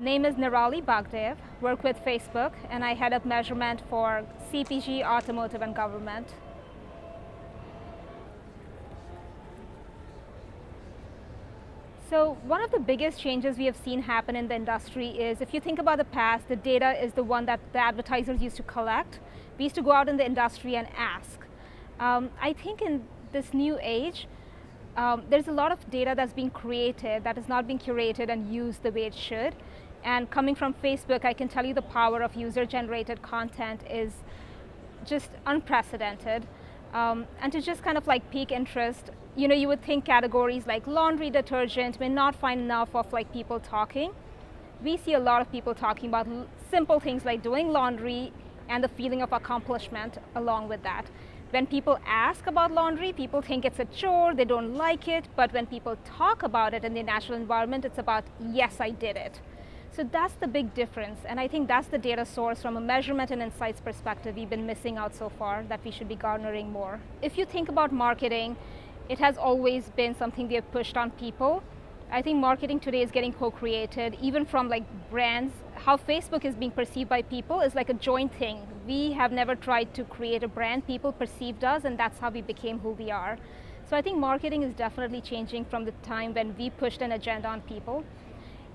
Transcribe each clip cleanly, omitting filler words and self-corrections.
Name is Nirali Bhagdev, work with Facebook, and I head up measurement for CPG, automotive, and government. So one of the biggest changes we have seen happen in the industry is, if you think about the past, the data is the one that the advertisers used to collect. We used to go out in the industry and ask. I think in this new age, there's a lot of data that's being created that is not being curated and used the way it should. And coming from Facebook, I can tell you the power of user-generated content is just unprecedented. And to just kind of like pique interest, you would think categories like laundry detergent may not find enough of like people talking. We see a lot of people talking about simple things like doing laundry and the feeling of accomplishment along with that. When people ask about laundry, people think it's a chore, they don't like it, but when people talk about it in the natural environment, it's about, yes, I did it. So that's the big difference, and I think that's the data source from a measurement and insights perspective we've been missing out so far that we should be garnering more. If you think about marketing, it has always been something we have pushed on people. I think marketing today is getting co-created, even from like brands. How Facebook is being perceived by people is like a joint thing. We have never tried to create a brand, people perceived us, and that's how we became who we are. So I think marketing is definitely changing from the time when we pushed an agenda on people.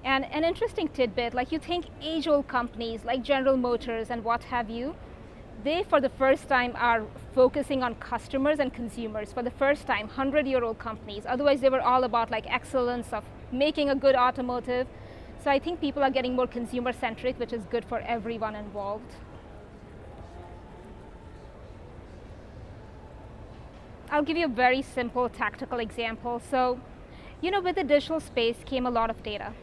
And an interesting tidbit, like you think age-old companies like General Motors and what have you, they for the first time are focusing on customers and consumers for the first time, 100-year-old companies. Otherwise they were all about like excellence of making a good automotive. So I think people are getting more consumer-centric, which is good for everyone involved. I'll give you a very simple tactical example. So, with the digital space came a lot of data.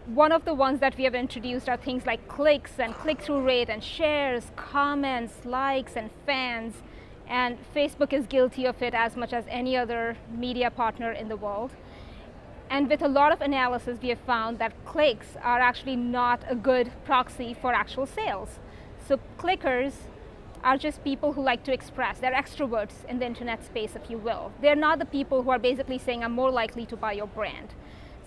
One of the ones that we have introduced are things like clicks and click-through rate and shares, comments, likes, and fans. And Facebook is guilty of it as much as any other media partner in the world. And with a lot of analysis, we have found that clicks are actually not a good proxy for actual sales. So clickers are just people who like to express. They're extroverts in the internet space, if you will. They're not the people who are basically saying, I'm more likely to buy your brand.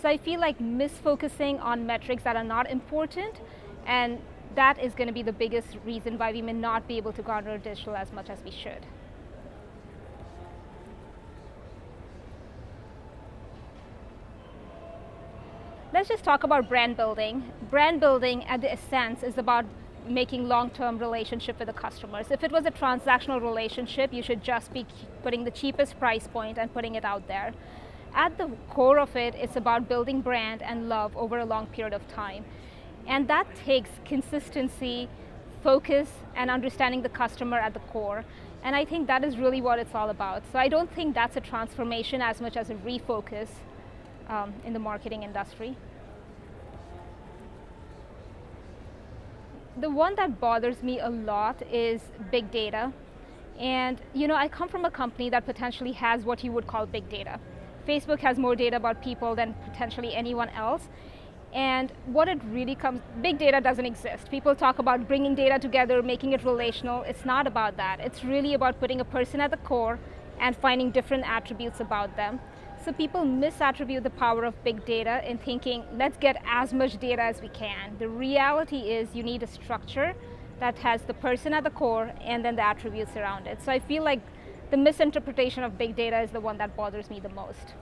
So I feel like misfocusing on metrics that are not important, and that is going to be the biggest reason why we may not be able to garner digital as much as we should. Let's just talk about brand building. Brand building at the essence is about making long-term relationship with the customers. If it was a transactional relationship, you should just be putting the cheapest price point and putting it out there. At the core of it, it's about building brand and love over a long period of time. And that takes consistency, focus, and understanding the customer at the core. And I think that is really what it's all about. So I don't think that's a transformation as much as a refocus in the marketing industry. The one that bothers me a lot is big data. And I come from a company that potentially has what you would call big data. Facebook has more data about people than potentially anyone else. And what it really big data doesn't exist. People talk about bringing data together, making it relational. It's not about that. It's really about putting a person at the core and finding different attributes about them. So people misattribute the power of big data in thinking, let's get as much data as we can. The reality is you need a structure that has the person at the core and then the attributes around it. So I feel like the misinterpretation of big data is the one that bothers me the most.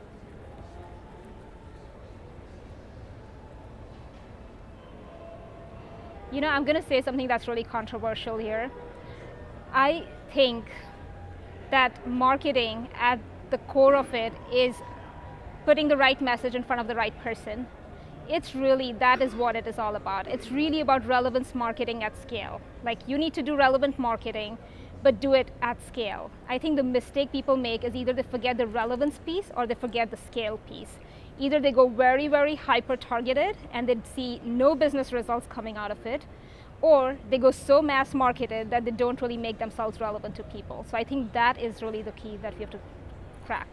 I'm going to say something that's really controversial here. I think that marketing at the core of it is putting the right message in front of the right person. That is what it is all about. It's really about relevance marketing at scale. Like, you need to do relevant marketing, but do it at scale. I think the mistake people make is either they forget the relevance piece or they forget the scale piece. Either they go very, very hyper-targeted and they see no business results coming out of it, or they go so mass-marketed that they don't really make themselves relevant to people. So I think that is really the key that we have to crack.